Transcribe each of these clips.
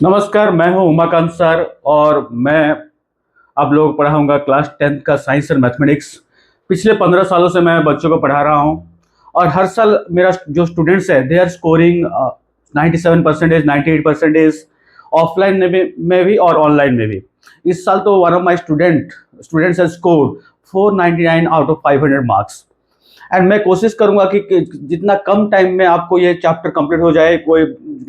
नमस्कार, मैं हूं उमाकांत सर और मैं आप लोगों को पढ़ाऊंगा क्लास 10th का साइंस एंड मैथमेटिक्स। पिछले 15 सालों से मैं बच्चों को पढ़ा रहा हूं और हर साल मेरा जो स्टूडेंट्स है दे आर स्कोरिंग 97%, 98% ऑफलाइन में भी और ऑनलाइन में भी। इस साल तो one of my students has scored 499 out of 500 marks. And मैं कोशिश करूंगा कि जितना कम टाइम में आपको ये चैप्टर कंप्लीट हो जाए, कोई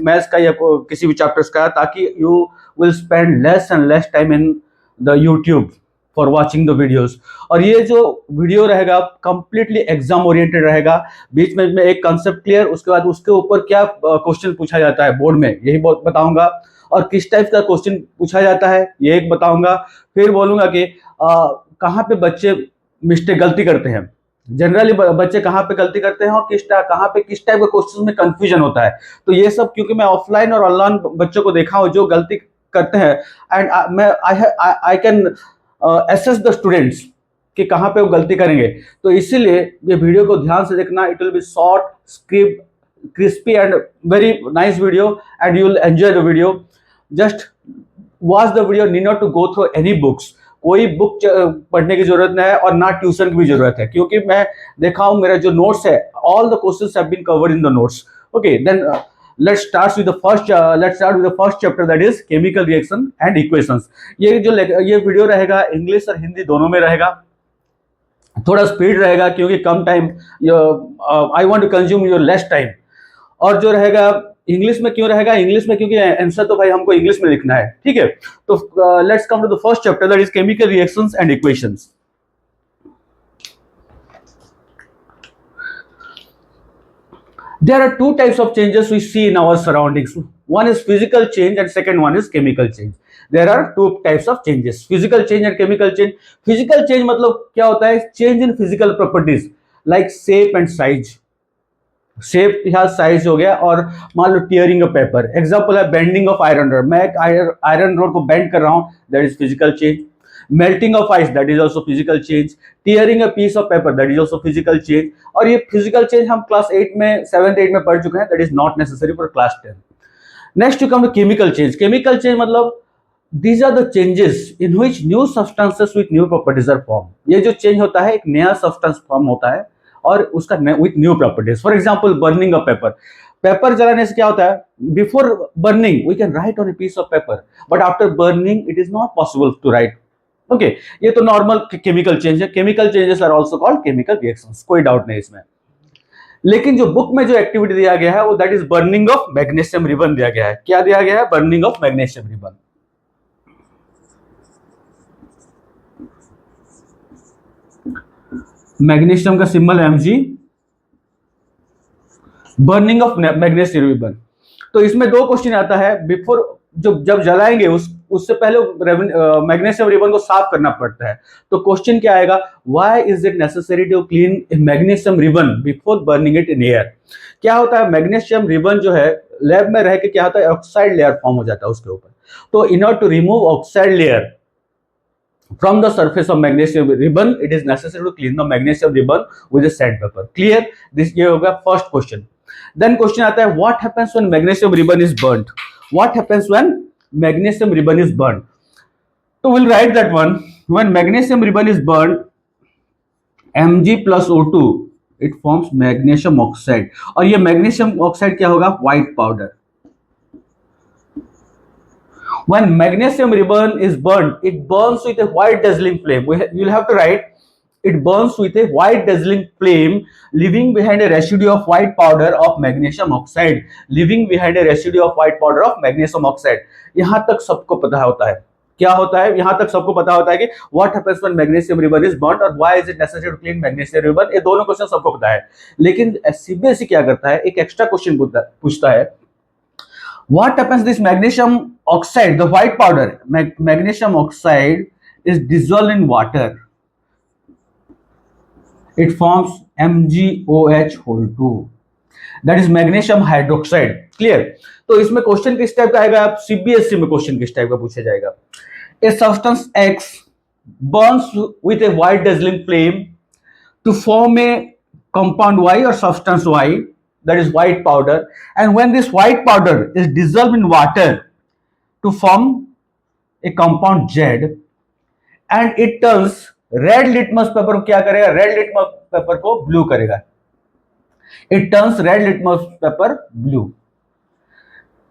मैथ्स का या किसी भी चैप्टर्स का, ताकि you will spend less and less time in the YouTube for watching the videos. और ये जो वीडियो रहेगा कंप्लीटली एग्जाम ओरिएंटेड रहेगा। बीच में एक कंसेप्ट क्लियर, उसके बाद उसके ऊपर क्या क्वेश्चन पूछा जाता है बोर्ड में यही बताऊंगा, और किस टाइप का क्वेश्चन पूछा जाता है ये एक बताऊंगा। फिर बोलूंगा कि कहाँ पे बच्चे गलती करते हैं, जनरली बच्चे कहाँ पे गलती करते हैं और कहाँ पे किस टाइप के क्वेश्चन में कंफ्यूजन होता है। तो ये सब क्योंकि मैं ऑफलाइन और ऑनलाइन बच्चों को देखा हूँ जो गलती करते हैं, एंड मैं I can assess the students कि कहाँ पे वो गलती करेंगे। तो इसीलिए ये वीडियो को ध्यान से देखना। It will be short, script, crispy and very nice video, and you will enjoy the video. Just watch the video, need not to go through any books. कोई बुक पढ़ने की जरूरत नहीं है और ना ट्यूशन की भी जरूरत है, क्योंकि मैं देखा हूं मेरा जो नोट्स है, all the questions have been covered in the notes. Okay, then let's start with the first chapter, that is chemical reaction and equations। ये वीडियो रहेगा इंग्लिश और हिंदी दोनों में रहेगा। थोड़ा स्पीड रहेगा क्योंकि कम time, I want to consume your less time. और जो रहेगा इंग्लिश में, क्यों रहेगा इंग्लिश में, क्योंकि आंसर तो भाई हमको इंग्लिश में लिखना है, ठीक है। तो let's come to the first chapter, that is chemical reactions and equations. There are two types of changes we see in our surroundings. One is physical change and second one is chemical change. There are two types of changes, physical change and chemical change. Physical change मतलब क्या होता है? Change in physical properties like shape and size। Shape या size हो गया, और मान लो टीयरिंग अ पेपर, एग्जांपल है बेंडिंग ऑफ आयरन रॉड। मैं एक आयरन रॉड को बेंड कर रहा हूं, that is physical change. Melting of ice, that is also physical change. Tearing a piece of paper, that is also physical change. और ये physical change हम class 8 में 7th 8 में पढ़ चुके हैं, that is not necessary for class 10। Next to come to chemical change. Chemical change मतलब these are the changes in which new substances with new properties are formed। ये जो change होता है, एक नया सब्सटेंस फॉर्म होता है और उसका with new properties. For example burning of paper. Paper जलाने से क्या होता है? Before burning we can write on a piece of paper, but after burning it is not possible to write. Okay, ये तो नॉर्मल केमिकल चेंज है। Chemical changes are also called chemical reactions, कोई doubt नहीं इसमें। लेकिन जो book में जो एक्टिविटी दिया गया है वो that is burning of magnesium ribbon दिया गया है। क्या दिया गया है? Burning of magnesium ribbon. Magnesium का symbol Mg, burning of magnesium ribbon. तो इसमें दो क्वेश्चन आता है। बिफोर जब जलाएंगे उससे पहले मैग्नीशियम रिबन को साफ करना पड़ता है। तो क्वेश्चन क्या आएगा? Why is it necessary to clean magnesium ribbon before burning it in air? क्या होता है, मैग्नीशियम रिबन जो है लैब में रह के क्या होता है, ऑक्साइड लेयर फॉर्म हो जाता है उसके ऊपर। तो in order to remove oxide layer from the surface of magnesium ribbon, it is necessary to clean the magnesium ribbon with a sandpaper। Clear? this ये होगा first question। then question आता है what happens when magnesium ribbon is burnt? what happens when magnesium ribbon is burnt? so we'll write that one। when magnesium ribbon is burnt, Mg plus O2 it forms magnesium oxide। और ये magnesium oxide क्या होगा? white powder। When magnesium ribbon is burnt, it burns with a white dazzling flame। You'll have to write it burns with a white dazzling flame, leaving behind a residue of white powder of magnesium oxide। leaving behind a residue of white powder of magnesium oxide। यहां तक सबको पता होता है। क्या होता है? यहां तक सबको पता होता है कि what happens when magnesium ribbon is burnt और why is it necessary to clean magnesium ribbon। ये दोनों क्वेश्चन सबको पता है। लेकिन सीबीएसई क्या करता है, एक एक्स्ट्रा क्वेश्चन पूछता है what happens this magnesium oxide, the white powder magnesium oxide is dissolved in water, it forms MgOH whole 2, that is magnesium hydroxide। clear? तो इसमें क्वेश्चन किस टाइप का आएगा? आप सीबीएसई में क्वेश्चन किस टाइप का पूछा जाएगा? a substance X burns with a white dazzling flame to form a compound Y or substance Y, that is white powder, and when this white powder is dissolved in water, to form a compound Z, and it turns red litmus paper को क्या करेगा, red litmus paper को blue करेगा. It turns red litmus paper blue.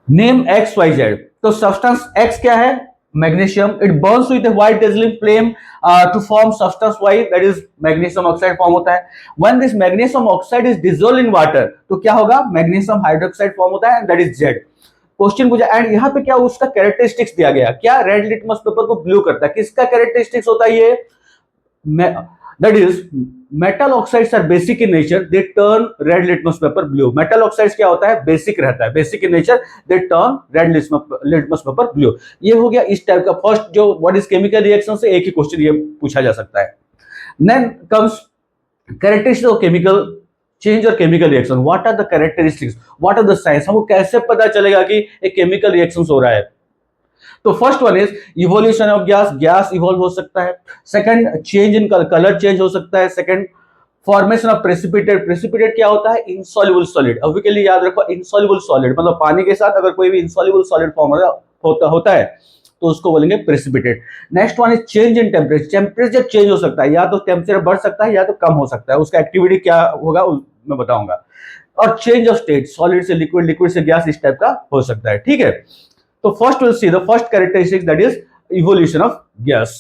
Name X Y Z. तो substance X क्या है, magnesium. It burns with white dazzling flame to form substance Y, that is magnesium oxide form होता है. When this magnesium oxide is dissolve in water, तो क्या होगा, magnesium hydroxide form होता है, and that is Z. Question पूछा, and यहाँ पे क्या उसका कैरेक्टरिस्टिक्स दिया गया, क्या रेड लिटमस पेपर को ब्लू करता है, किसका कैरेक्टरिस्टिक्स होता है ये, that is metal oxides are basic in nature, they turn red litmus paper blue. metal oxides क्या होता है, बेसिक रहता है, basic in nature, they turn red litmus paper blue. ये हो गया इस टाइप का फर्स्ट जो व्हाट इज केमिकल रिएक्शन से एक ही क्वेश्चन ये पूछा जा सकता है. Then comes characteristics of chemical change और chemical reaction. What are the characteristics, what are the science, हमको कैसे पता चलेगा कि एक केमिकल रिएक्शन हो रहा है. तो first one is evolution of gas, gas evolve हो सकता है. Second, change in colour change हो सकता है. Second, formation of precipitate. Precipitate क्या होता है, इनसॉल्युबल सॉलिड. अभी के लिए याद रखो, इनसॉल्युबल सॉलिड मतलब पानी के साथ अगर कोई भी इनसॉल्युबल सॉलिड फॉर्म होता है तो उसको बोलेंगे precipitate. Next one is change in temperature. Temperature change हो सकता है, या तो टेम्परेचर बढ़ सकता है या तो कम हो सकता है, उसका एक्टिविटी क्या होगा मैं बताऊंगा. और चेंज ऑफ स्टेट, सॉलिड से लिक्विड, लिक्विड से गैस, इस टाइप का हो सकता है. ठीक है, तो first we'll see the first characteristics, that is evolution of gas.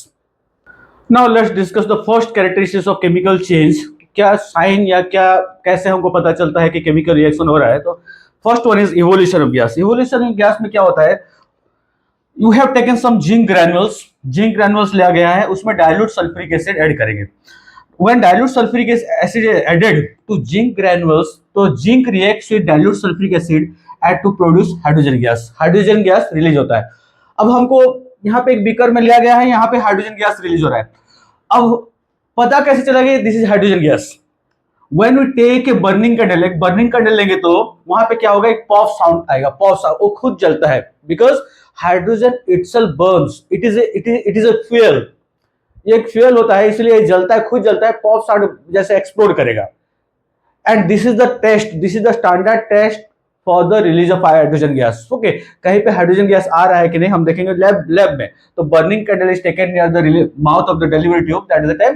Now let's discuss the first characteristics of chemical change. क्या साइन या क्या कैसे हमको पता चलता है कि केमिकल रिएक्शन हो रहा है. तो first one is evolution of gas. Evolution of gas में क्या होता है, you have taken some zinc granules, zinc granules लिया गया है, उसमें डाइल्यूट सल्फ्यूरिक एसिड ऐड करेंगे. When dilute sulfuric acid is added to zinc granules, तो zinc reacts with dilute sulfuric acid and to produce hydrogen gas. Hydrogen gas release होता है. अब हमको यहाँ पे एक बीकर में लिया गया है, यहाँ पे हाइड्रोजन गैस रिलीज हो रहा है. अब पता कैसे चला कि this is hydrogen gas. When we take a burning candle, एक बर्निंग कैंडल लेंगे तो वहां पे क्या होगा, एक पॉप साउंड आएगा. पॉप साउंड, वो खुद जलता है, because hydrogen itself burns, it is a fuel. ये एक फ्यूल होता है, इसलिए जलता है, खुद जलता है, पॉप साउंड जैसे एक्सप्लोड करेगा. And this is the test, this is the standard test for the release of hydrogen gas. Okay, कहीं पे हाइड्रोजन गैस आ रहा है कि नहीं हम देखेंगे लैब में. तो burning candle is taken near the mouth of the delivery tube, that is the time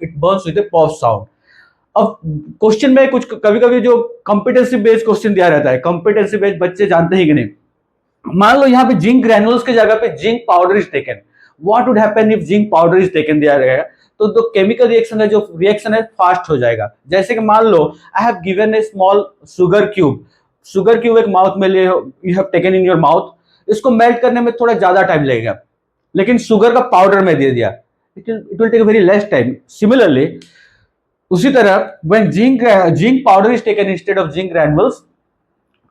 it burns with a pop sound. अब क्वेश्चन में कुछ कभी कभी जो कॉम्पिटेंसी बेस्ड क्वेश्चन दिया रहता है, कॉम्पिटेंसी बेस्ड बच्चे जानते ही कि नहीं. मान लो यहाँ पे जिंक ग्रैन्युल्स की जगह पे zinc powder is taken. What would happen if zinc powder is taken दिया रहेगा, तो जो केमिकल रिएक्शन है, जो रिएक्शन है फास्ट हो जाएगा. जैसे कि मान लो I have given a small sugar cube. Sugar cube एक माउथ में ले, you have taken in your mouth. इसको मेल्ट करने में थोड़ा ज्यादा टाइम लगेगा, लेकिन शुगर का पाउडर में दे दिया, it will take very less time. Similarly उसी तरह when zinc powder is taken instead of zinc granules,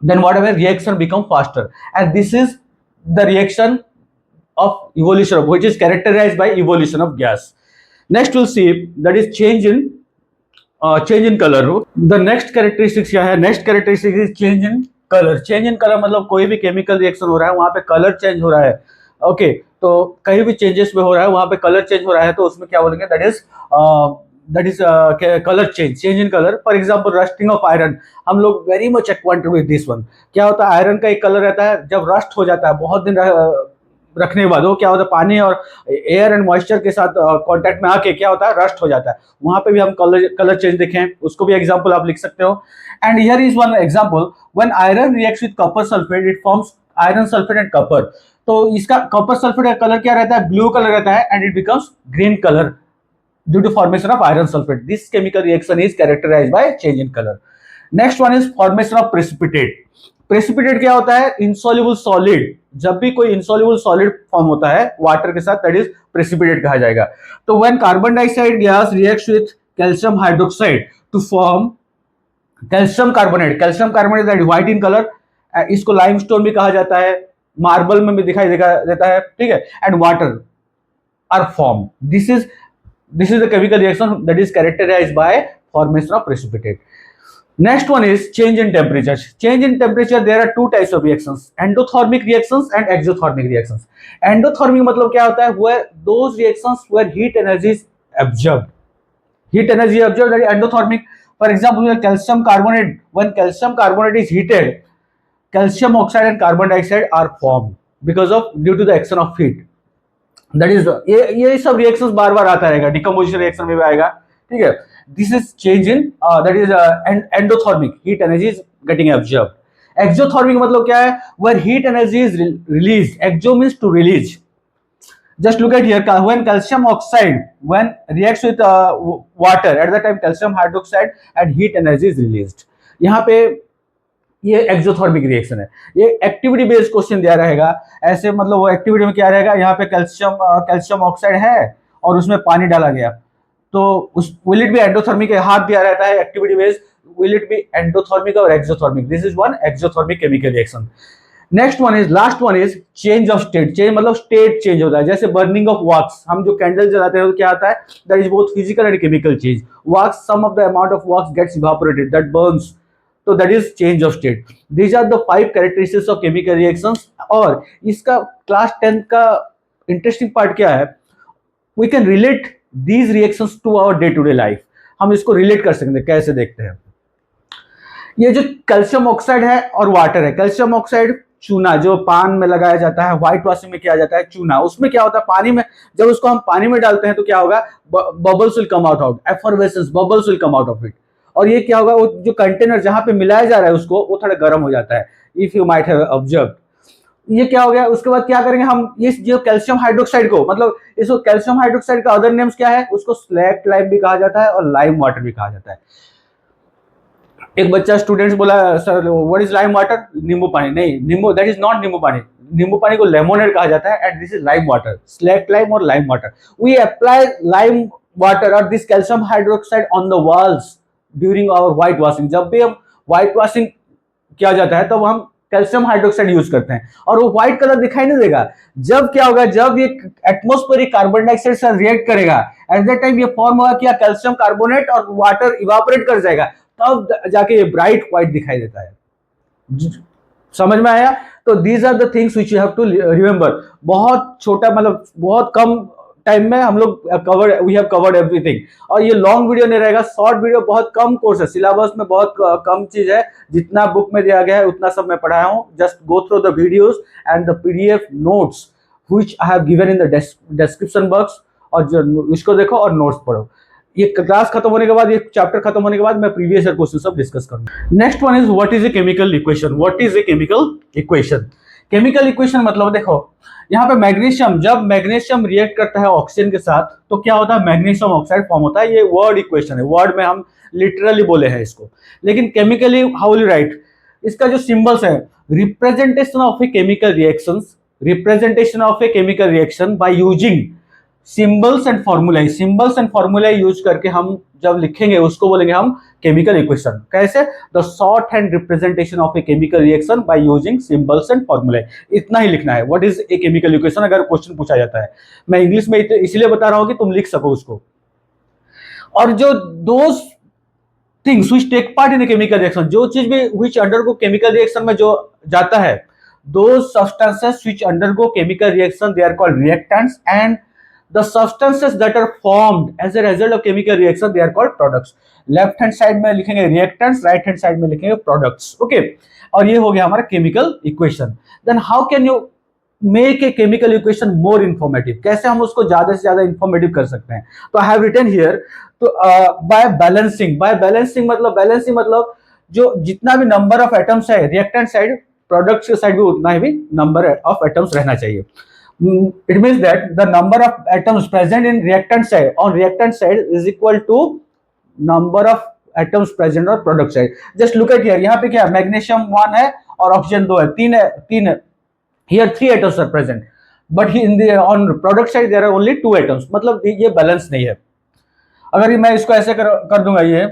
then whatever reaction become faster, and this is the reaction of evolution of, which is characterized by evolution of gas. Next we'll see that is change in color. The next characteristics क्या है, next characteristic is change in color. change in color मतलब कोई भी chemical reaction हो रहा है वहां पे कलर चेंज हो रहा है. ओके, तो कहीं भी चेंजेस में हो रहा है वहां पे कलर चेंज हो रहा है, तो उसमें क्या बोलेंगे, that is color change in color. For example, rusting of iron, हम लोग very much acquainted with this one. क्या होता है, आयरन का एक कलर रहता है, जब रस्ट हो जाता है बहुत दिन रखने के बाद, वो क्या होता है, पानी और एयर एंड मॉइस्चर के साथ कांटेक्ट में आके क्या होता है, रस्ट हो जाता है. वहां पे भी हम कलर चेंज देखें, उसको भी एग्जांपल आप लिख सकते हो. And here is one example, when iron reacts with copper sulphate it forms iron sulphate and copper. तो इसका कॉपर सल्फेट का कलर क्या रहता है, ब्लू कलर रहता है, and it becomes green colour due to formation of iron sulfate. This chemical reaction is characterized by change in color. Next one is formation of precipitate. Precipitate क्या होता है, insoluble solid. जब भी कोई insoluble solid form होता है water के साथ, that is precipitate कहा जाएगा. तो when carbon dioxide gas reacts with calcium hydroxide to form calcium carbonate. calcium carbonate that is white in color. इसको limestone भी कहा जाता है, marble में भी दिखाई देता है, ठीक है. And water are formed. This is the chemical reaction that is characterized by formation of precipitate. Next one is change in temperature. Change in temperature, there are two types of reactions, endothermic reactions and exothermic reactions. Endothermic मतलब क्या होता है, where those reactions where heat energy is absorbed. Heat energy absorbed, that is endothermic. For example, calcium carbonate, when calcium carbonate is heated, calcium oxide and carbon dioxide are formed. Because of due to the action of heat. That is ये सब reactions बार बार आता रहेगा, decomposition reaction में भी आएगा, ठीक है। This is change in that is endothermic, heat energy is getting absorbed. Exothermic मतलब क्या है, where heat energy is released. Exo means to release. Just look at here, when calcium oxide when reacts with water, at that time calcium hydroxide and heat energy is released. यहाँ पे ये exothermic reaction है। ये activity based question दिया रहेगा ऐसे, मतलब वो एक्टिविटी में क्या रहेगा, यहाँ पे कैल्शियम ऑक्साइड है और उसमें पानी डाला गया, तो उस विल इट बी एंडोथर्मिक, हाथ दिया रहता है activity based, will it be endothermic or exothermic? This is one exothermic chemical reaction. Next one is, last one is change of state. Change मतलब state change होता है, जैसे burning of wax, हम जो कैंडल जलाते हैं तो क्या आता है, that is both physical and chemical change. Wax, some of the amount of wax gets evaporated, that burns, so that is change of state. These are the 5 characteristics of chemical reactions. और इसका class 10 का interesting part क्या है, we can relate these reactions to our day to day life. हम इसको relate कर सकते हैं, कैसे देखते हैं। ये जो कैल्शियम ऑक्साइड है और वाटर है, कैल्शियम ऑक्साइड चूना जो पान में लगाया जाता है, व्हाइट वॉशिंग में किया जाता है चूना, उसमें क्या होता है, पानी में जब उसको हम पानी में डालते हैं तो क्या होगा, bubbles will come out of effervescence, bubbles will come out of it. और ये क्या होगा, वो जो कंटेनर जहां पे मिलाया जा रहा है उसको, वो थोड़ा गर्म हो जाता है, if you might have observed. ये क्या हो गया, उसके बाद क्या करेंगे हम, इस जो कैल्शियम हाइड्रोक्साइड को, मतलब इसको कैल्शियम हाइड्रोक्साइड का अदर नेम्स क्या है, उसको स्लैक्ट लाइम भी कहा जाता है और लाइम वाटर भी कहा जाता है। एक बच्चा स्टूडेंट्स बोला, sir what is lime water, नींबू पानी। नहीं, नींबू दैट इज नॉट नींबू पानी, नींबू पानी को लेमोनेड कहा जाता है, and this is lime water, slaked lime और lime water. We apply lime water और this calcium hydroxide on the walls during our white washing. जब भी हम व्हाइट वॉशिंग किया जाता है तब हम कैल्शियम हाइड्रोक्साइड यूज करते हैं, और वो व्हाइट कलर दिखाई नहीं देगा। जब क्या होगा, जब ये एटमॉस्फेरिक कार्बन डाइऑक्साइड से रिएक्ट करेगा, एट दैट टाइम ये फॉर्म होगा क्या, कैल्शियम कार्बोनेट और वाटर इवापोरेट कर जाएगा, तब जाके ये ब्राइट व्हाइट दिखाई देता है। समझ में आया? तो these are the things which you have to remember. बहुत छोटा, मतलब बहुत कम टाइम में हम लोग वी हैव कवर्ड एवरीथिंग। और ये लॉन्ग वीडियो नहीं रहेगा, शॉर्ट वीडियो, बहुत कम कोर्स है, सिलेबस में बहुत कम चीज है, जितना बुक में दिया गया है उतना सब मैं पढ़ाया हूँ। Just go through the videos and the PDF notes which I have given in the description box, और जो इसको देखो और नोट्स पढ़ो। ये क्लास खत्म होने के बाद, ये चैप्टर खत्म होने के बाद मैं प्रीवियस ईयर क्वेश्चन सब डिस्कस करूंगा। Next one is what is a chemical equation. What is a chemical equation? Chemical equation मतलब देखो, यहाँ पे मैग्नीशियम, जब मैग्नीशियम रिएक्ट करता है ऑक्सीजन के साथ तो क्या होता है, मैग्नीशियम ऑक्साइड फॉर्म होता है। ये वर्ड इक्वेशन है, वर्ड में हम लिटरली बोले हैं इसको, लेकिन chemically how will you right, इसका जो सिंबल्स है, representation of a chemical reactions, representation of A chemical reaction by using symbols and formula. Symbols and formula use करके हम जब लिखेंगे उसको बोलेंगे हम केमिकल इक्वेशन। कैसे? The short hand representation of A chemical reaction by using symbols and formula. इतना ही लिखना है, what is a chemical equation, अगर क्वेश्चन पूछा जाता है। मैं इंग्लिश में इसलिए बता रहा हूं कि तुम लिख सको उसको। और जो those things which take part in a chemical reaction, जो चीज भी व्हिच अंडरगो केमिकल रिएक्शन में जो जाता है, those substances which undergo chemical reaction they are called reactants, and the substances that are formed as a result of chemical reaction they are called products. Left hand side में लिखेंगे reactants, right hand side में लिखेंगे products. Okay, और ये हो गया हमारा chemical equation. Then how can you make a chemical equation more informative, कैसे हम उसको ज्यादा से ज्यादा इंफॉर्मेटिव कर सकते हैं? तो आई हैव रिटन हियर, तो बाय बैलेंसिंग। बाय बैलेंसिंग मतलब जो जितना भी नंबर ऑफ एटम्स है रिएक्टेंट साइड, प्रोडक्ट्स के साइड भी उतना ही भी नंबर ऑफ एटम्स रहना चाहिए। It means that the number of atoms present in reactant side is equal to number of atoms present on product side. Just look at here, यहाँ पे क्या है, मैग्नीशियम 1 है और ऑक्सीजन 2 है, 3 है। Here 3 atoms are present, but in the on product side there are only 2 atoms. मतलब ये बैलेंस नहीं है। अगर मैं इसको ऐसे कर दूंगा, ये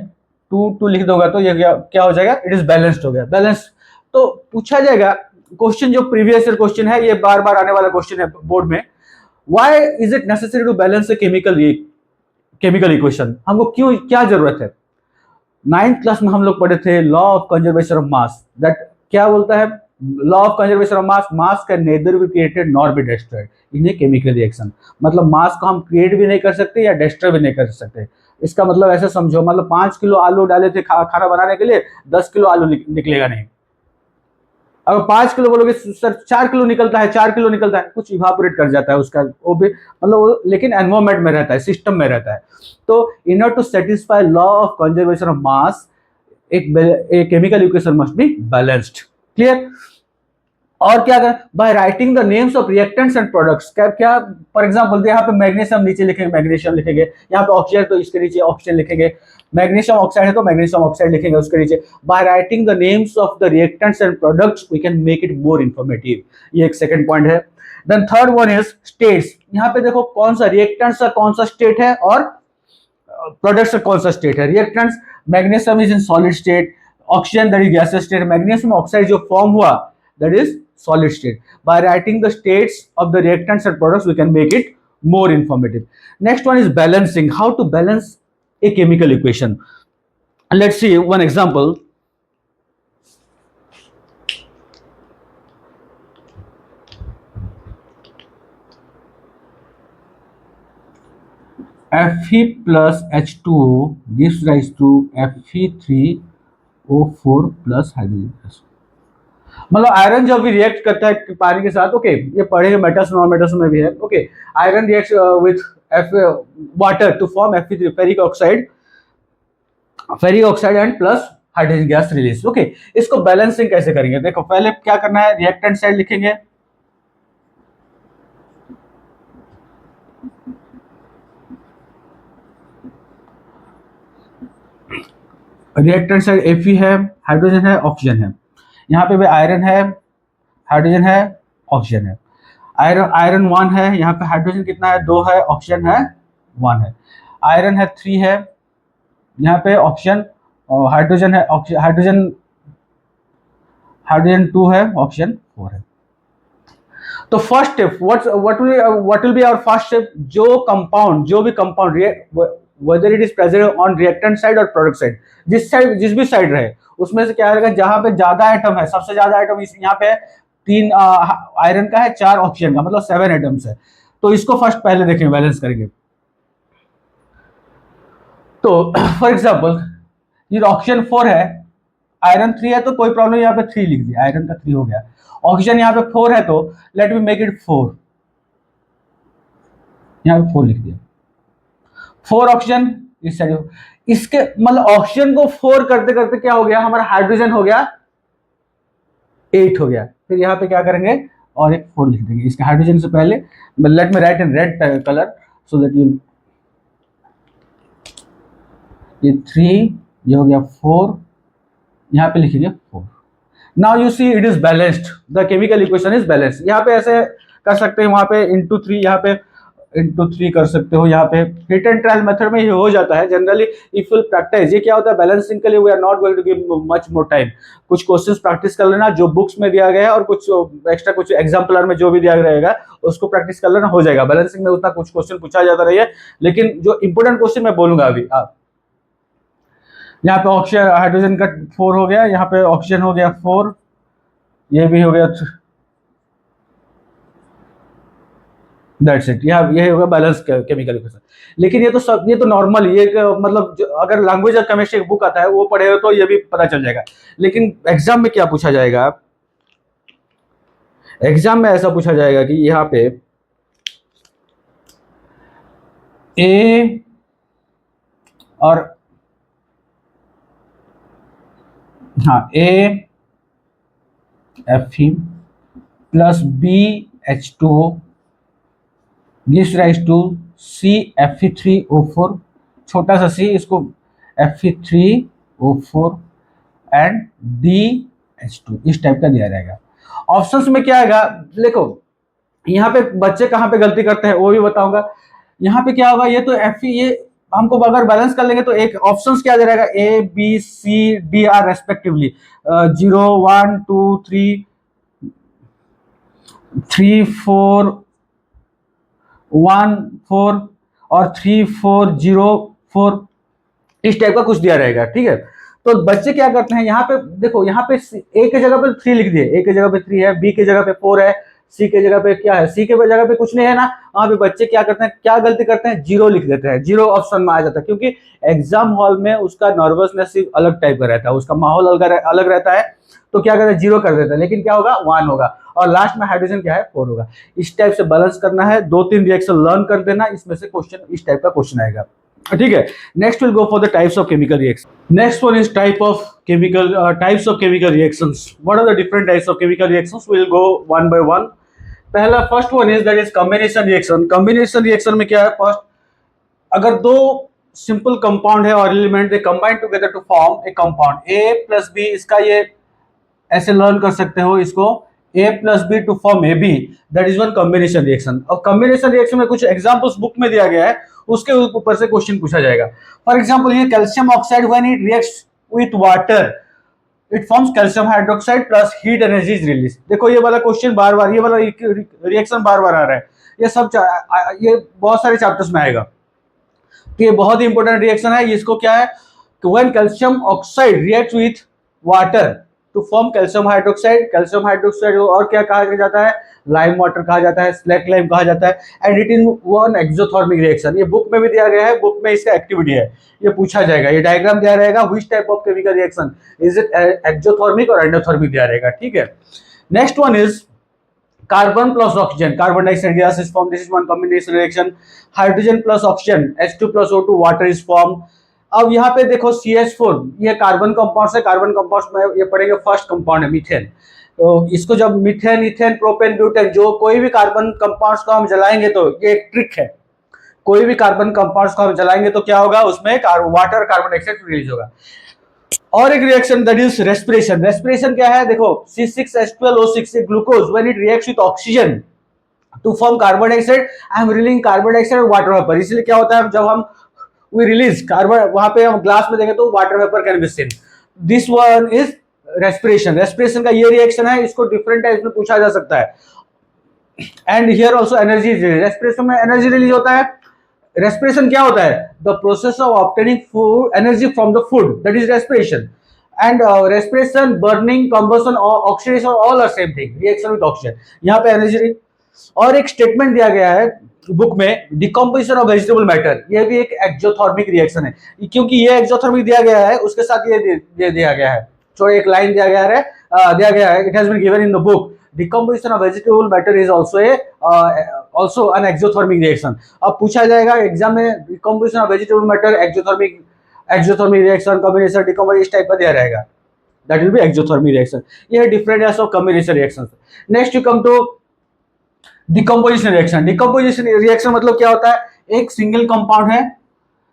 2 लिख दूंगा तो ये क्या हो जाएगा, इट इज बैलेंस्ड हो गया। बैलेंस तो पूछा जाएगा क्वेश्चन, जो प्रीवियस ईयर क्वेश्चन है, ये बार बार आने वाला क्वेश्चन है बोर्ड में। Why is it necessary to balance a chemical equation? हमको क्यों, क्या जरूरत है? 9th क्लास में हम लोग पढ़े थे law of conservation of mass. That क्या बोलता है, law of conservation of mass, mass can nether be created nor be destroyed in a chemical reaction. मतलब मास को हम क्रिएट भी नहीं कर सकते या डिस्ट्रॉय भी नहीं कर सकते। इसका मतलब ऐसे समझो, मतलब 5 किलो आलू डाले थे खाना बनाने के लिए, 10 किलो आलू निकलेगा नहीं। अगर 5 किलो बोलोगे सर 4 किलो निकलता है, 4 किलो निकलता है, कुछ इवापोरेट कर जाता है उसका, वो भी मतलब वो, लेकिन एनवायरमेंट में रहता है, सिस्टम में रहता है। तो in order to satisfy law of conservation of mass, एक chemical equation must be balanced. Clear? और क्या करें, by writing the names of reactants and products. क्या क्या फॉर एग्जांपल यहाँ पे मैग्नीशियम नीचे लिखेंगे, मैग्नीशियम लिखेंगे, यहाँ पे ऑक्सीजन तो इसके नीचे ऑक्सीजन लिखेंगे, मैग्नीशियम ऑक्साइड है तो मैग्नीशियम ऑक्साइड लिखेंगे उसके नीचे। By writing the names of the reactants and products we can make it more informative. ये एक सेकंड पॉइंट है। Then third one is states. यहाँ पे देखो कौन सा रिएक्टेंट्स का कौन सा स्टेट है और प्रोडक्ट्स का कौन सा स्टेट है। Reactants, magnesium is in solid state, oxygen that is gaseous state, magnesium oxide जो फॉर्म हुआ that is solid state. By writing the states of the reactants and products, we can make it more informative. Next one is balancing. How to balance a chemical equation. Let's see one example. Fe plus H2O gives rise to Fe3O4 plus hydrogen gas. मतलब iron जब भी react करता है पानी के साथ, okay, ये पढ़ेंगे मेटल्स नॉन मेटल्स में भी है, okay. Iron reacts with F water to form Fe3 ferric oxide and plus hydrogen gas release. Okay, इसको बैलेंसिंग कैसे करेंगे? देखो पहले क्या करना है, रिएक्टेंट साइड लिखेंगे, रिएक्टेंट साइड Fe है, हाइड्रोजन है, ऑक्सीजन है। यहाँ पे भी आयरन है, हाइड्रोजन है, ऑक्सीजन है। आयरन 1 है, यहाँ पे हाइड्रोजन कितना है, 2 है, ऑक्सीजन है 1 है। आयरन है 3 है, यहाँ पे ऑक्सीजन और हाइड्रोजन है, हाइड्रोजन 2 है, ऑक्सीजन 4 है। तो first step what will be our first step, जो भी compound whether it is present on reactant side और product side, जिस भी साइड रहे उसमें से क्या रहेगा, जहां पे ज्यादा आइटम है, सबसे ज्यादा आइटम यहाँ पे 3 आयरन का है, 4 ऑक्सीजन का, मतलब 7 आइटम्स है। तो इसको फर्स्ट पहले देखें, बैलेंस करेंगे। तो फॉर एग्जाम्पल ये ऑक्सीजन 4 है, आयरन 3 है, तो कोई प्रॉब्लम, यहाँ पे 3 लिख दिया, आयरन का 3 हो गया। ऑक्सीजन यहाँ पे 4 है, तो लेट मी मेक इट 4, यहाँ पे 4 लिख दिया। 4 ऑक्सीजन इस साइड, इसके मतलब ऑक्सीजन को 4 करते करते क्या हो गया, हमारा हाइड्रोजन हो गया 8 हो गया। फिर यहाँ पे क्या करेंगे और एक 4 लिख देंगे इसके हाइड्रोजन से पहले। Let me right in red colour so that you, ये 3, ये हो गया 4, यहाँ पे लिखिए 4। Now you see it is balanced, the chemical equation is balanced. यहाँ पे ऐसे कर सकते हैं, वहां पे इंटू 3, यहाँ पे इंटू 3 कर सकते हो। यहाँ पे हिट एंड ट्रायल मेथड में ये हो जाता है जनरली इफ यू प्रैक्टिस। ये क्या होता है, बैलेंसिंग के लिए we are not going to give much more time. कुछ क्वेश्चंस प्रैक्टिस कर लेना जो बुक्स में दिया गया है, और कुछ एक्स्ट्रा कुछ एग्जाम्पलर में जो भी दिया रहेगा उसको प्रैक्टिस कर लेना, हो जाएगा। बैलेंसिंग में उतना कुछ क्वेश्चन पूछा जाता नहीं है, लेकिन जो इंपोर्टेंट क्वेश्चन मैं बोलूंगा अभी। यहाँ पे ऑक्सीजन हाइड्रोजन का 4 हो गया, यहाँ पे ऑक्सीजन हो गया 4, ये भी हो गया, दैट्स इट। ये होगा बैलेंस केमिकल इक्वेशन। लेकिन ये तो नॉर्मल, ये मतलब अगर लैंग्वेज और केमिस्ट्री का बुक आता है वो पढ़े हो तो ये भी पता चल जाएगा। लेकिन एग्जाम में क्या पूछा जाएगा, एग्जाम में ऐसा पूछा जाएगा कि यहाँ पे ए और ए Fe plus BH2O gives rise to Fe3O4, छोटा सा C, इसको Fe3O4 एंड DH2, इस टाइप का दिया जाएगा। ऑप्शंस में क्या आएगा, देखो यहाँ पे बच्चे कहाँ पे गलती करते हैं वो भी बताऊंगा। यहाँ पे क्या होगा, ये तो Fe, ये हमको अगर बैलेंस कर लेंगे तो एक ऑप्शंस क्या दे रहेगा, A B C D R respectively, 0 1 2 3 4 1 4 और 3 4 0 4, इस टाइप का कुछ दिया रहेगा। ठीक है, तो बच्चे क्या करते हैं, यहाँ पे देखो, यहाँ पे ए की जगह पे 3 लिख दिए, ए की जगह पे 3 है, बी की जगह पे 4 है, सी के जगह पे क्या है, सी के जगह पे कुछ नहीं है ना, वहां पे बच्चे क्या करते हैं, क्या गलती करते हैं, जीरो लिख देते हैं, जीरो ऑप्शन में आ जाता है, क्योंकि एग्जाम हॉल में उसका नर्वसनेस अलग टाइप का रहता है, उसका माहौल अलग रहता है, तो क्या करते हैं, जीरो कर देते हैं, लेकिन क्या होगा, 1 होगा, और लास्ट में हाइड्रोजन क्या है, 4 होगा। इस टाइप से बैलेंस करना है, 2-3 रिएक्शन लर्न कर देना, इसमें से क्वेश्चन इस टाइप का क्वेश्चन आएगा, ठीक है। Next will go for the types of chemical reaction. Next one is types of chemical reactions. What are the different types of chemical reactions, we will go one by one. पहला first one is that is combination reaction. Combination reaction में क्या है, first अगर दो simple compound है और element they combine together to form a compound A plus B, इसका ये ऐसे लर्न कर सकते हो इसको, A plus B to form A B, that is one combination reaction. अब कॉम्बिनेशन रिएक्शन में कुछ एग्जांपल्स बुक में दिया गया है, उसके ऊपर से क्वेश्चन पूछा जाएगा। फॉर एग्जांपल ये calcium oxide when it reacts with water it forms calcium hydroxide plus heat energy is release. देखो ये वाला क्वेश्चन बार बार, ये वाला रिएक्शन बार बार आ रहा है, ये सब ये बहुत सारे चैप्टर्स में आएगा, तो ये बहुत ही इंपॉर्टेंट रिएक्शन है। इसको क्या है, when calcium oxide react with water to form calcium hydroxide और क्या कहा जाता है, लाइम वाटर कहा जाता है, स्लैक लाइम कहा जाता है, and it in one exothermic reaction. ये बुक में भी दिया गया है, बुक में इसका एक्टिविटी है, ये पूछा जाएगा, ये डायग्राम दिया रहेगा, which type of chemical reaction is it, exothermic और एंडोथर्मिक दिया रहेगा, ठीक है। Next one is carbon plus oxygen, carbon dioxide gas is formed, this is one combination reaction. Hydrogen plus oxygen H2 plus O2 water is form. अब यहाँ पे देखो CH4, ये कार्बन कंपाउंड है, कार्बन कंपाउंड में ये पढ़ेंगे फर्स्ट कंपाउंड है मीथेन। तो इसको जब मीथेन, इथेन, प्रोपेन, ब्यूटेन, जो कोई भी कार्बन कंपाउंड्स को हम जलाएंगे, तो ये एक ट्रिक है, कोई भी कार्बन कंपाउंड्स को हम जलाएंगे तो क्या होगा, उसमें वाटर कार्बन डाइऑक्साइड रिलीज होगा। और एक reaction that is respiration. Respiration क्या है, देखो C6H12O6 glucose when it reacts with oxygen to form carbon dioxide, I am releasing carbon dioxide और वाटर वेपर। इसलिए क्या होता है, जब हम वी रिलीज कार्बन, वहां पे हम ग्लास में देंगे तो water vapour can be seen, this one is respiration. Respiration का ये रिएक्शन है, इसको डिफरेंट टाइप्स में पूछा जा सकता है। And here also energy, respiration में एनर्जी रिलीज होता है। रेस्पिरेशन क्या होता है, the process of obtaining food energy from the food, that is respiration. And respiration, burning, combustion, oxidation, all are same thing, reaction with oxygen, यहाँ पे energy. और एक स्टेटमेंट दिया गया है बुक में, डिकम्पोजिशन ऑफ वेजिटेबल मैटर, ये भी एक एक्सोथर्मिक रिएक्शन है, क्योंकि ये एक्सोथर्मिक दिया गया है, उसके साथ ये दिया गया है, तो एक लाइन दिया गया है, it has been given in the book, decomposition of vegetable matter is also an exothermic reaction। अब पूछा जाएगा एग्जाम में, decomposition of vegetable matter, exothermic reaction, combination, decomposition, इस टाइप का दिया रहेगा, that will be exothermic reaction. ये different types of combination reactions. Next you come to decomposition reaction. Decomposition reaction मतलब क्या होता है, एक सिंगल कंपाउंड है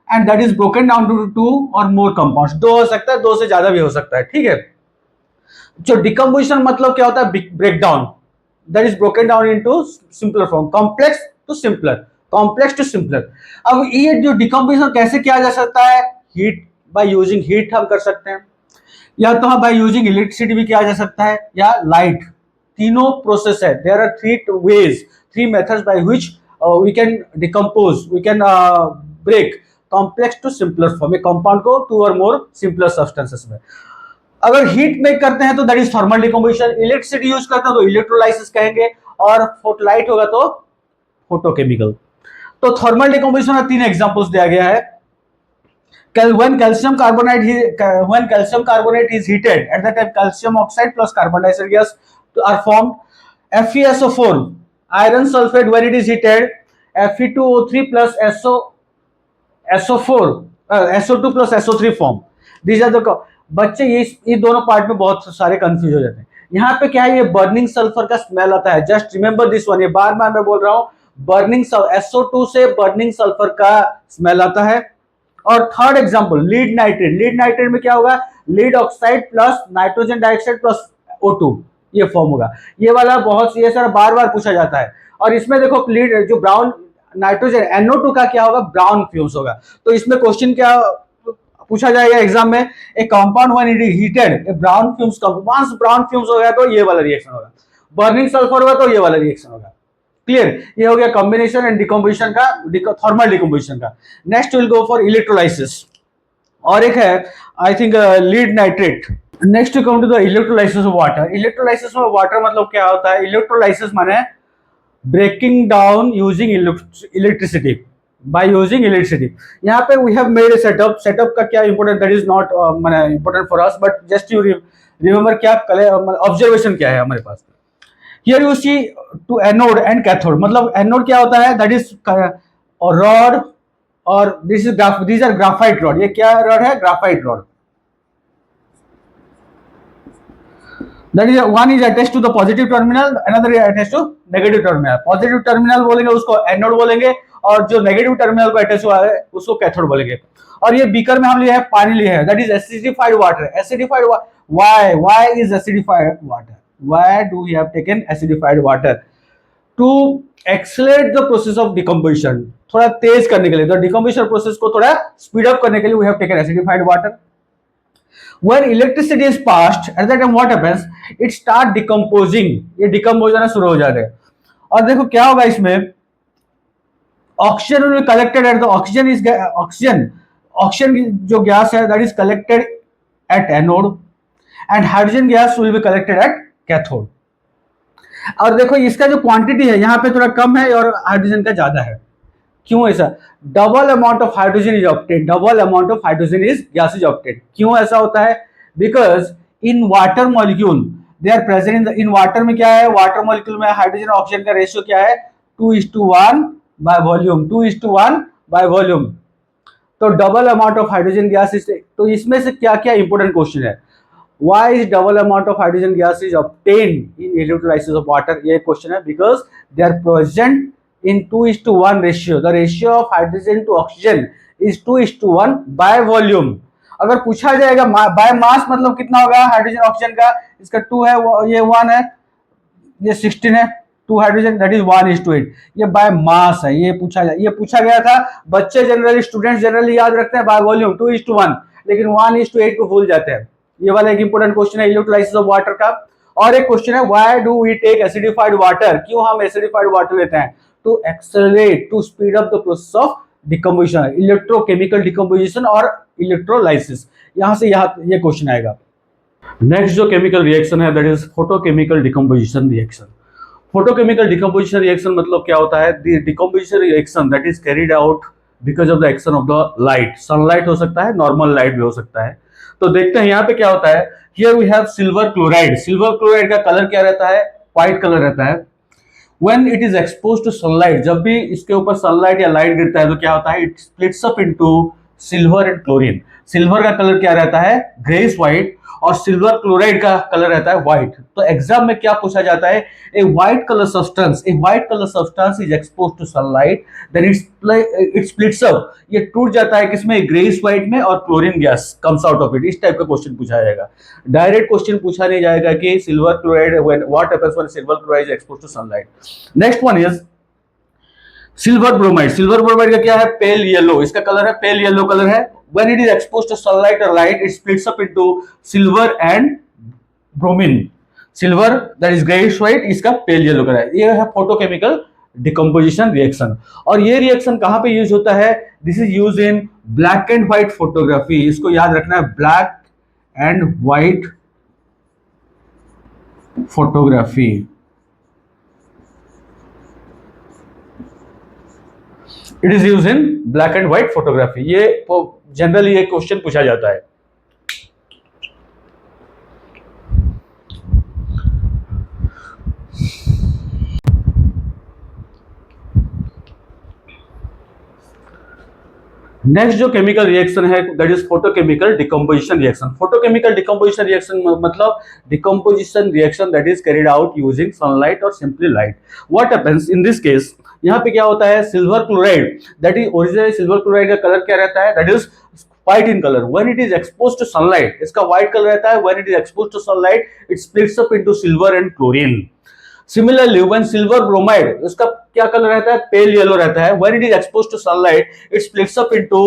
and that is broken down to 2 और मोर कंपाउंड्स, 2 हो सकता है, 2 से ज्यादा भी हो सकता है, ठीक है। जो डिकम्पोजिशन मतलब क्या होता है, breakdown, that is broken down into simpler form, complex to simpler. अब ये जो डिकम्पोजिशन कैसे किया जा सकता है, हीट, बाय यूजिंग हीट हम कर सकते हैं, या तो बाय यूजिंग इलेक्ट्रिसिटी भी किया जा सकता है, या लाइट, तीनों प्रोसेस है। There are 3 methods by which we can decompose, we can break complex to simpler form, एक कंपाउंड को 2 और मोर सिंपलर सब्सटेंसेस में। अगर हीट मेक करते हैं तो that is thermal decomposition, electricity use करते हैं तो इलेक्ट्रोलाइसिस कहेंगे, और फोटोलाइट होगा तो फोटोकेमिकल। तो थर्मल डिकम्पोजिशन में 3 एग्जांपल्स दिया गया है। when calcium carbonate is heated, at that time calcium oxide plus carbon dioxide gas are formed. FeSO4, iron sulfate, when it is heated, Fe2O3 plus SO4 SO2 plus SO3 form. These are the बच्चे ये दोनों part में बहुत सारे confuse हो जाते हैं। यहाँ पे क्या है, ये बर्निंग सल्फर का स्मेल आता है, जस्ट रिमेंबर दिस वन, ये बार बार मैं बोल रहा हूँ, बर्निंग SO2 से बर्निंग सल्फर का स्मेल आता है। और थर्ड एग्जांपल लीड नाइट्रेट में क्या होगा, lead oxide plus nitrogen dioxide plus O2, ये फॉर्म होगा। ये वाला बहुत ये सर बार बार पूछा जाता है। और इसमें देखो लीड जो ब्राउन नाइट्रोजन NO2 का क्या होगा, ब्राउन फ्यूम्स होगा। तो इसमें क्वेश्चन क्या पूछा जाएगा एग्जाम में, a compound when it is heated a brown fumes, once brown fumes हो गया तो ये वाला रिएक्शन होगा, बर्निंग सल्फर होगा तो ये वाला रिएक्शन होगा। क्लियर, ये हो गया कॉम्बिनेशन एंड डिकम्पोजिशन का, थर्मल डिकम्पोजिशन का। Next will go for electrolysis. और एक है I think lead nitrate, next come to the electrolysis of water. Electrolysis of water मतलब क्या होता है? इलेक्ट्रोलाइसिस माने breaking down using electricity, by using electricity. यहाँ पे we have made a setup. Setup का क्या इंपॉर्टेंट, दैट इज नॉट माने important for us, but just you remember क्या ऑब्जर्वेशन क्या है हमारे पास। Here you see two anode and cathode. मतलब एनोड क्या होता है? दैट इज रॉड, और this is these are graphite rod. ये क्या रॉड है? Graphite rod. That is one is attached to the positive terminal, another is attached to negative terminal. Positive terminal बोलेंगे उसको एनोड बोलेंगे, और जो नेगेटिव टर्मिनल को अटैच हुआ है उसको कैथोड बोलेंगे। और ये बीकर में हम लिए हैं पानी लिए हैं, that is acidified water. Acidified why is acidified water? Why do we have taken acidified water? To accelerate the process of decomposition, थोड़ा तेज करने के लिए, तो डिकम्पोजिशन प्रोसेस को थोड़ा स्पीड अप करने के लिए we have taken acidified water. When electricity is passed, at that time what happens? It start decomposing. ये डिकम्पोज होना शुरू हो जाते हैं। और देखो क्या होगा इसमें, oxygen will be collected at the oxygen जो गैस है that is collected at anode, and hydrogen gas will be collected at cathode. और देखो इसका जो क्वांटिटी है यहाँ पे थोड़ा कम है और हाइड्रोजन का ज्यादा है। क्यों ऐसा? Double amount of hydrogen is obtain, double amount of hydrogen is gas is obtain. क्यों ऐसा होता है? Because in water molecule they are present in water में क्या है? वाटर मॉलिक्यूल में हाइड्रोजन और ऑक्सीजन का रेशियो क्या है? 2:1 बाय वॉल्यूम, 2:1 बाय वॉल्यूम। तो double amount of hydrogen gas is, तो इसमें से क्या क्या इंपोर्टेंट क्वेश्चन है? Why is double amount of hydrogen gas is obtained in electrolysis of water? ये क्वेश्चन है, because they are present in 2:1 ratio. The ratio of hydrogen to oxygen is 2:1 by volume. अगर पूछा जाएगा by mass मतलब कितना होगा hydrogen oxygen का? इसका 2 है, ये 1 है, ये 16 है, 2 हाइड्रोजन दैट इज 1:8। ये बाय मास है, ये पूछा गया था। बच्चे जनरली, स्टूडेंट्स जनरली याद रखते हैं बाय वॉल्यूम 2:1, लेकिन 1:8 को भूल जाते हैं। ये वाला एक इंपॉर्टेंट क्वेश्चन है इलेक्ट्रोलाइसिस ऑफ वाटर का। और एक क्वेश्चन है why do we take acidified water? क्यों हम एसिडिफाइड वाटर लेते हैं? To accelerate, to speed up the process of decomposition, electrochemical decomposition और इलेक्ट्रोलाइसिस। यहां से ये क्वेश्चन आएगा। नेक्स्ट जो केमिकल रिएक्शन है that is photochemical decomposition reaction. Photochemical decomposition reaction मतलब क्या होता है? The decomposition reaction that is carried out because of the action of the light. Sunlight हो सकता है, नॉर्मल लाइट भी हो सकता है। तो देखते हैं यहाँ पे क्या होता है। Here we have silver chloride. Silver chloride का कलर क्या रहता है? व्हाइट कलर रहता है। When it is expose to sunlight, जब भी इसके ऊपर सनलाइट या लाइट गिरता है तो क्या होता है? It splits up into silver and chlorine. Silver का कलर क्या रहता है? ग्रेइश व्हाइट, और सिल्वर क्लोराइड का कलर रहता है व्हाइट। तो एग्जाम में क्या पूछा जाता है? A white colour substance is expose to sunlight, then it splits up, ये टूट जाता है किसमें? ग्रेइश व्हाइट में, और chlorine gas comes out of it. इस टाइप का क्वेश्चन पूछा जाएगा। डायरेक्ट क्वेश्चन पूछा नहीं जाएगा कि silver chloride what happens when silver chloride is expose to sunlight. Next one is silver bromide. Silver bromide का क्या है? पेल येलो, इसका कलर है पेल येलो कलर है। When it is exposed to sunlight or light, it splits up into silver and bromine. Silver that is grayish white, इसका pale yellow colour है। ये है फोटोकेमिकल डिकम्पोजिशन रिएक्शन। और ये reaction कहाँ पे यूज होता है? This is use in black and white photography. इसको याद रखना है, black and white photography. It is use in black and white photography. ये जनरली ये क्वेश्चन पूछा जाता है। नेक्स्ट जो केमिकल रिएक्शन है that is photochemical decomposition reaction. Photochemical decomposition reaction मतलब decomposition reaction that is carried out using sunlight और simply light. What happens in this case? यहाँ पे क्या होता है? Silver chloride that is original silver chloride का colour क्या रहता है? That is white in colour. When it is exposed to sunlight, इसका व्हाइट कलर रहता है। When it is exposed to sunlight, it splits up into silver and chlorine. Similarly, when silver bromide, उसका क्या colour रहता है? Pale yellow रहता है। When it is exposed to sunlight, it splits up into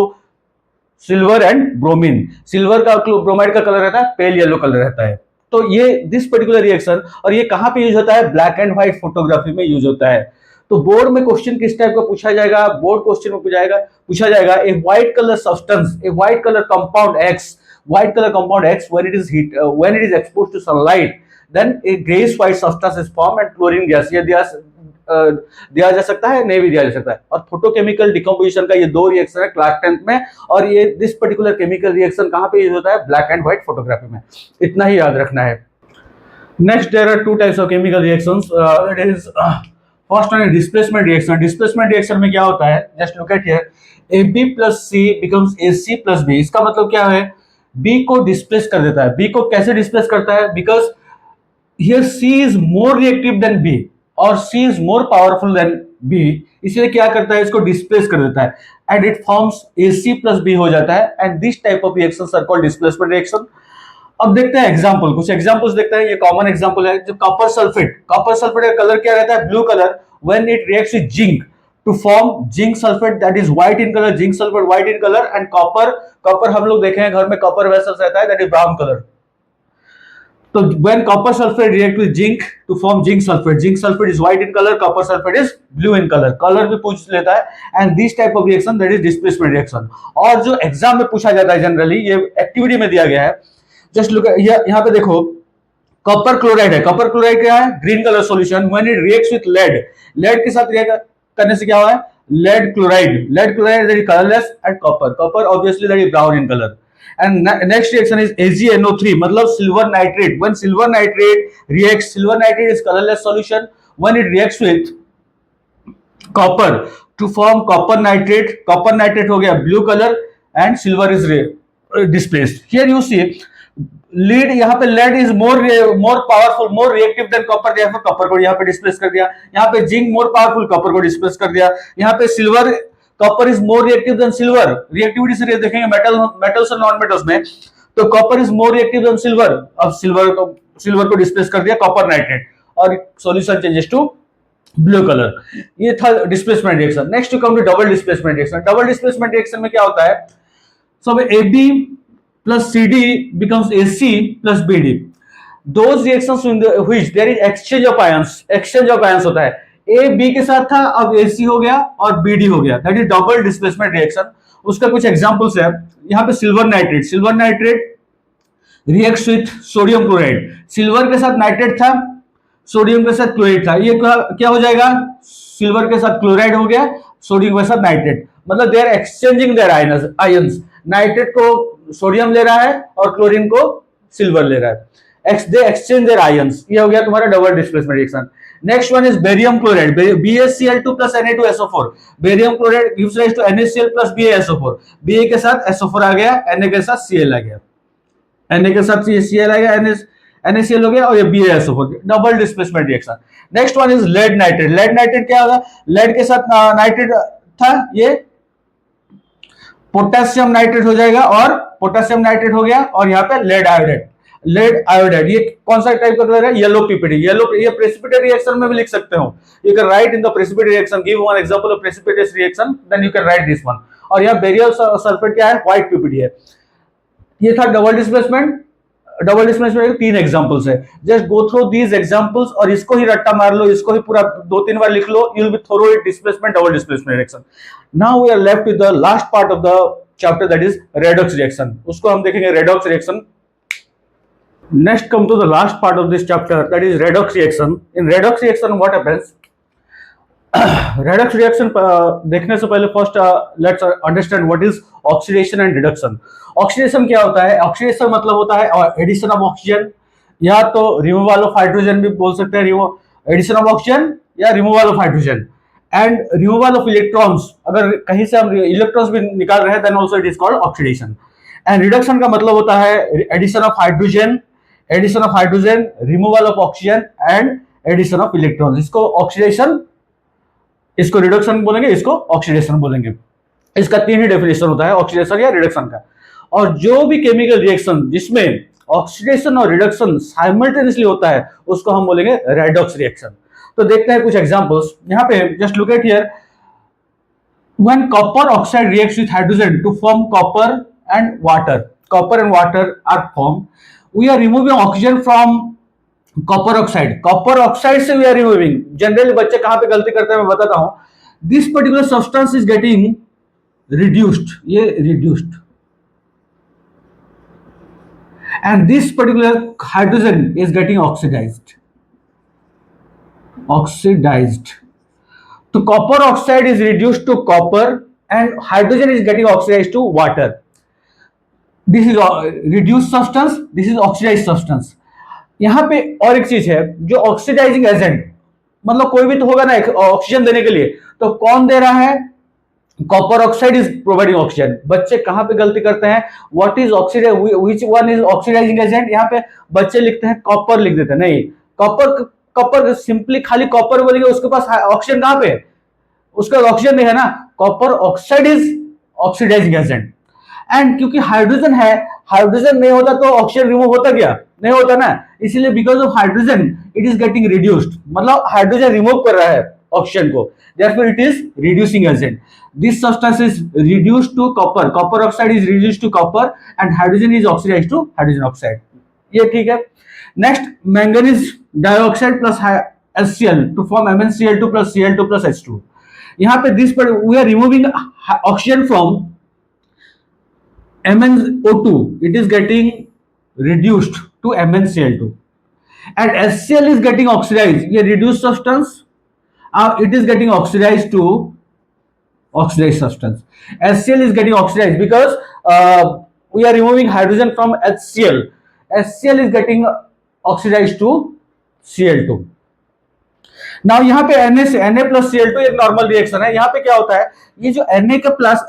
silver and bromine. Silver का bromide का colour रहता है, पेल येलो कलर रहता है। तो ये दिस पर्टिकुलर रिएक्शन, और ये कहाँ पे यूज होता है? ब्लैक एंड व्हाइट फोटोग्राफी में यूज होता है। तो बोर्ड में क्वेश्चन किस टाइप का पूछा जाएगा? बोर्ड क्वेश्चन में पूछा जाएगा a white colour substance, a white colour compound X white color compound X when it is heat when it is exposed to sunlight, then a grayish white substance is formed and chlorine gas ये दिया जा सकता है, नहीं भी दिया जा सकता है। और फोटोकेमिकल डिकम्पोजिशन का ये दो रिएक्शन है क्लास 10th में, और ये दिस पर्टिकुलर केमिकल रिएक्शन कहाँ पे यूज होता है, ब्लैक एंड व्हाइट फोटोग्राफी में। इतना ही याद रखना है। Next there are two types of chemical reactions, that is first one displacement reaction. Displacement reaction में क्या होता है, just look at here, AB plus C becomes AC plus B। इसका मतलब क्या है, B को डिस्प्लेस कर देता है। B को कैसे डिस्प्लेस करता है, because here C is more reactive then B और C is more powerful than B, इसलिए क्या करता है, इसको डिस्प्लेस कर देता है and it forms AC plus B हो जाता है, and this type of reactions are called displacement reaction. अब देखते हैं एग्जांपल, कुछ एग्जांपल्स देखते हैं। ये कॉमन एग्जांपल है, जो कॉपर सल्फेट का कलर क्या रहता है, blue colour, when it reacts with zinc to form zinc sulphate that is white in colour, zinc sulphate white in colour, and copper हम लोग देखे हैं घर में कॉपर वेसल्स रहता है, दैट इज ब्राउन कलर। तो when copper sulfate react with zinc to form zinc sulfate is white in color, copper sulfate is blue in color, colour भी पूछ लेता है, and this type of reaction that is displacement reaction। और जो exam में पूछा जाता है जनरली, ये एक्टिविटी में दिया गया है, जस्ट लुक यहाँ पे देखो, कॉपर क्लोराइड है, कॉपर क्लोराइड क्या है, green colour solution, when it reacts with lead के साथ रिएक्ट करने से क्या हुआ है, lead chloride that is colourless, and copper obviously that is brown in colour. And next reaction is AgNO3, मतलब silver nitrate. When silver nitrate reacts, silver nitrate is colorless solution. When it reacts with copper to form copper nitrate हो गया blue color, and silver is displaced. Here you see lead, यहाँ पे lead is more powerful, more reactive than copper, therefore copper को यहाँ पे displace कर दिया। यहाँ पे zinc more powerful, copper को displace कर दिया। यहाँ पे silver, copper is more reactive than silver, reactivity से देखेंगे मेटल्स और नॉन मेटल्स में, तो copper is more reactive than silver. अब सिल्वर को डिस्प्लेस कर दिया कॉपर नाइट्रेट, और solution changes to blue colour. ये था displacement reaction. Next to come to double displacement reaction. Double displacement reaction में क्या होता है, so AB plus CD becomes AC plus BD। Those reactions in which there is exchange of ions होता है। A B के साथ था, अब AC हो गया और BD हो गया, that is double displacement reaction. उसका कुछ एग्जांपल्स है, यहाँ पे silver nitrate reacts with sodium chloride, silver के साथ नाइट्रेट था, सोडियम के साथ क्लोराइड था, ये क्या हो जाएगा, सिल्वर के साथ क्लोराइड हो गया, सोडियम के साथ नाइट्रेट, मतलब they are exchanging their ions, nitrate को सोडियम ले रहा है और क्लोरीन को सिल्वर ले रहा है, दे एक्सचेंज देयर आयंस, ये हो गया तुम्हारा double displacement reaction. Next one is barium chloride, BaCl2 plus Na2SO4, barium chloride gives rise to NaCl plus BaSO4, Ba के साथ SO4 आ गया, Na के साथ Cl आ गया, Na के साथ Cl आ गया, NaCl हो गया, और ये BaSO4, double displacement reaction. Next one is lead nitrate क्या होगा, लेड के साथ नाइट्रेट था, ये पोटेशियम नाइट्रेट हो जाएगा, और पोटेशियम नाइट्रेट हो गया, और यहाँ पे लेड आयोडाइड, ये कौन सा टाइप का कलर है, येलो पीपीडी, ये प्रेसिपिटेट रिएक्शन में भी लिख सकते हो, you can write in the precipitate reaction, give one example of precipitate reaction, then you can write this one. और यहाँ बेरियल सल्फेट क्या है, व्हाइट पीपीडी है। ये था डबल डिस्प्लेसमेंट के 3 एग्जांपल्स है। Just go through these examples और इसको ही रट्टा मार लो, इसको ही पूरा 2-3 बार लिख लो, you will be thorough it displacement, double displacement reaction. Now we are left with the last part of the chapter, that is redox reaction, उसको हम देखेंगे redox reaction. Next come to the last part of this chapter, that is redox reaction. In redox reaction what happens, redox reaction देखने से पहले first let's understand what is oxidation and reduction। oxidation क्या होता है, oxidation मतलब होता है addition of oxygen, या तो removal of hydrogen भी बोल सकते हैं, addition of oxygen या removal of hydrogen, and removal of electrons, अगर कहीं से हम electrons भी निकाल रहे हैं then also it is called oxidation। and reduction का मतलब होता है addition of hydrogen, removal of oxygen and addition of electrons, इसको ऑक्सीडेशन, इसको रिडक्शन बोलेंगे, इसको ऑक्सीडेशन बोलेंगे। इसका 3 ही डेफिनेशन होता है, ऑक्सीडेशन या रिडक्शन का। और जो भी केमिकल रिएक्शन जिसमें ऑक्सीडेशन और रिडक्शन साइमल्टेनियसली होता है उसको हम बोलेंगे रेडॉक्स रिएक्शन। तो देखते हैं कुछ एग्जांपल्स, यहाँ पे just look at here, when copper oxide reacts with hydrogen to form copper and water are form, we are removing oxygen from copper oxide से we are removing। जनरली बच्चे कहां पे गलती करते हैं मैं बताता हूं, this particular substance is getting reduced, ये reduced, and this particular hydrogen is getting oxidized. So copper oxide is reduced to copper and hydrogen is getting oxidized to water. This is reduced substance, this is oxidized substance. यहाँ पे और एक चीज है, जो oxidising agent, मतलब कोई भी तो होगा ना ऑक्सीजन देने के लिए, तो कौन दे रहा है? Copper oxide is providing oxygen. बच्चे कहां पे गलती करते हैं? What is oxidise, which one is oxidising agent? यहाँ पे बच्चे लिखते हैं कॉपर, लिख देते हैं. नहीं, कॉपर, कॉपर सिंपली खाली कॉपर बोलेंगे, उसके पास ऑक्सीजन कहां पे? उसका ऑक्सीजन नहीं है ना. Copper oxide is oxidising agent. And क्योंकि हाइड्रोजन है, हाइड्रोजन नहीं होता तो ऑक्सीजन रिमूव होता क्या? नहीं होता ना. इसीलिए because of hydrogen it is getting reduced, मतलब हाइड्रोजन रिमूव कर रहा है ऑक्सीजन को, therefore it is reducing agent. This substance is reduced to copper, copper oxide is reduced to copper and hydrogen is oxidized to hydrogen oxide. ये ठीक है. Next, manganese dioxide plus HCl to form MnCl2 plus Cl2 plus H2. यहाँ पे this part we are removing oxygen from MnO2, it is getting reduced to MnCl2 and HCl is getting oxidized. ये reduced substance, it is getting oxidized to oxidized substance. HCl is getting oxidized because we are removing hydrogen from HCl. HCl is getting oxidized to Cl2. Now यहाँ पे Na से Na plus Cl2 एक normal reaction है. यहाँ पे क्या होता है, ये जो Na का प्लस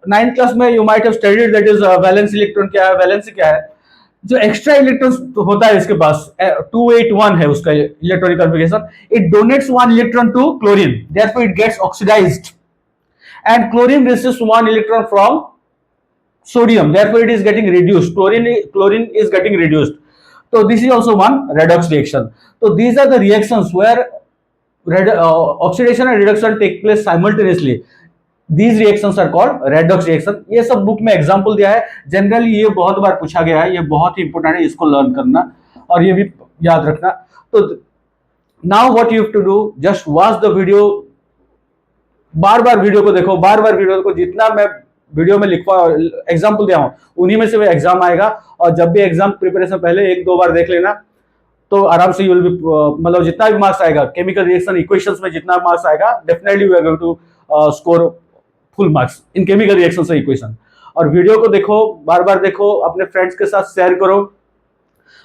9th क्लास में you might have studied that is valence electron क्या है, वैलेंसी क्या है. जो एक्स्ट्रा इलेक्ट्रॉन होता है इसके पास 281 है उसका electronic configuration, it donates 1 electron to chlorine, therefore it gets oxidised and chlorine receives 1 electron from sodium, therefore it is getting reduced, chlorine is getting reduced. तो this is also one redox reaction. तो these are the reactions where oxidation and reduction take place simultaneously. These reactions are called redox reaction. ये सब book में example दिया है, generally ये बहुत बार पूछा गया है, ये बहुत ही इंपॉर्टेंट है, इसको लर्न करना और ये भी याद रखना. तो now what you have to do, just watch the video, बार बार वीडियो को देखो, बार बार वीडियो को, जितना मैं वीडियो में लिखवा एग्जाम्पल दिया हूँ उन्हीं में से वो एग्जाम आएगा. और जब भी एग्जाम प्रिपरेशन पहले 1-2 बार देख लेना तो आराम से यू विल बी, मतलब जितना भी मार्क्स आएगा केमिकल रिएक्शन इक्वेशंस में जितना मार्क्स आएगा definitely we are going to score full marks in chemical reaction से इक्वेशन. और वीडियो को देखो, बार बार देखो, अपने फ्रेंड्स के साथ शेयर करो,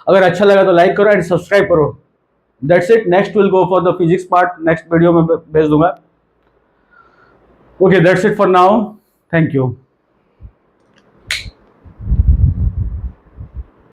अगर अच्छा लगा तो लाइक करो एंड सब्सक्राइब करो. That's it. Next will go for the physics part, next video में भेज दूंगा. Okay, that's it for now. Thank you.